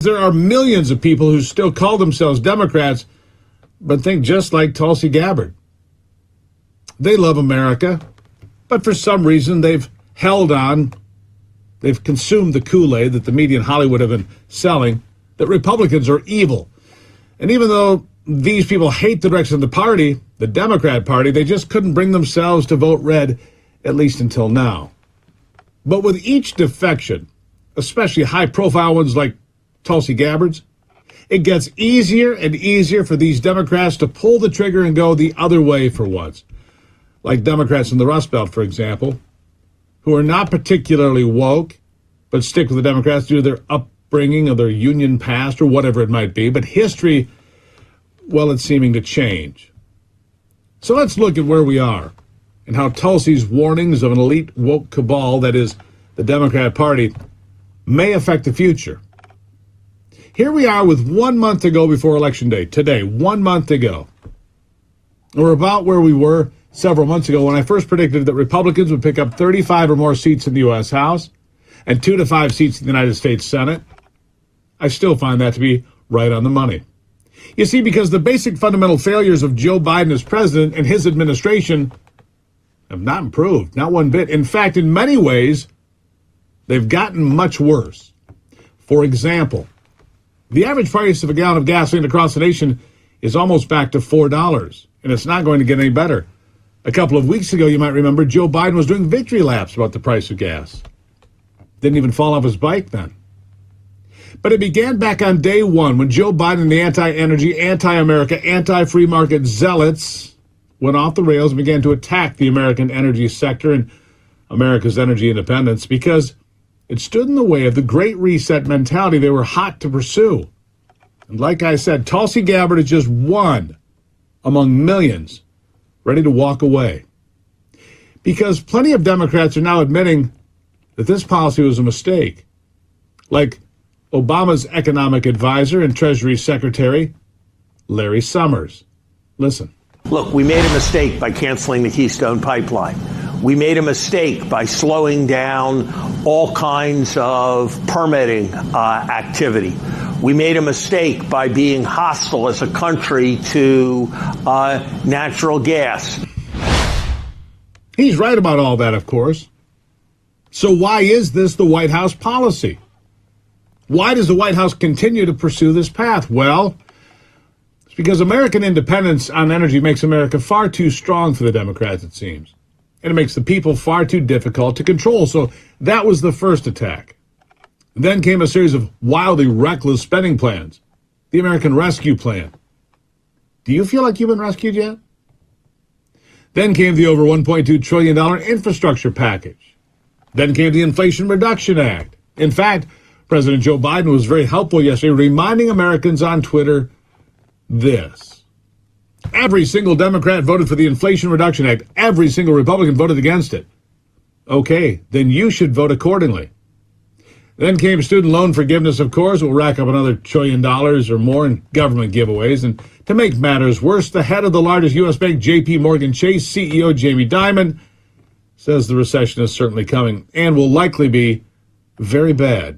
There are millions of people who still call themselves Democrats, but think just like Tulsi Gabbard. They love America, but for some reason they've held on. They've consumed the Kool-Aid that the media in Hollywood have been selling, that Republicans are evil. And even though these people hate the direction of the party, the Democrat Party, they just couldn't bring themselves to vote red, at least until now. But with each defection, especially high-profile ones like Tulsi Gabbard's, it gets easier and easier for these Democrats to pull the trigger and go the other way for once. Like Democrats in the Rust Belt, for example, who are not particularly woke, but stick with the Democrats due to their upbringing or their union past or whatever it might be. But history, well, it's seeming to change. So let's look at where we are and how Tulsi's warnings of an elite woke cabal, that is, the Democrat Party, may affect the future. Here we are with 1 month to go before Election Day. Today, 1 month to go. We're about where we were several months ago when I first predicted that Republicans would pick up 35 or more seats in the U.S. House and 2 to 5 seats in the United States Senate. I still find that to be right on the money. You see, because the basic fundamental failures of Joe Biden as president and his administration have not improved, not one bit. In fact, in many ways, they've gotten much worse. For example, the average price of a gallon of gasoline across the nation is almost back to $4, and it's not going to get any better. A couple of weeks ago, you might remember, Joe Biden was doing victory laps about the price of gas. Didn't even fall off his bike then. But it began back on day one when Joe Biden and the anti-energy, anti-America, anti-free market zealots went off the rails and began to attack the American energy sector and America's energy independence because it stood in the way of the Great Reset mentality they were hot to pursue. And like I said, Tulsi Gabbard is just one among millions ready to walk away. Because plenty of Democrats are now admitting that this policy was a mistake. Like Obama's economic advisor and Treasury Secretary, Larry Summers. Listen. Look, we made a mistake by canceling the Keystone Pipeline. We made a mistake by slowing down all kinds of permitting activity. We made a mistake by being hostile as a country to natural gas. He's right about all that, of course. So why is this the White House policy? Why does the White House continue to pursue this path? Well, it's because American independence on energy makes America far too strong for the Democrats, it seems. And it makes the people far too difficult to control. So that was the first attack. Then came a series of wildly reckless spending plans. The American Rescue Plan. Do you feel like you've been rescued yet? Then came the over $1.2 trillion infrastructure package. Then came the Inflation Reduction Act. In fact, President Joe Biden was very helpful yesterday, reminding Americans on Twitter this. Every single Democrat voted for the Inflation Reduction Act. Every single Republican voted against it. Okay, then you should vote accordingly. Then came student loan forgiveness, of course. We'll rack up another $1 trillion or more in government giveaways. And to make matters worse, the head of the largest U.S. bank, J.P. Morgan Chase, CEO Jamie Dimon, says the recession is certainly coming and will likely be very bad.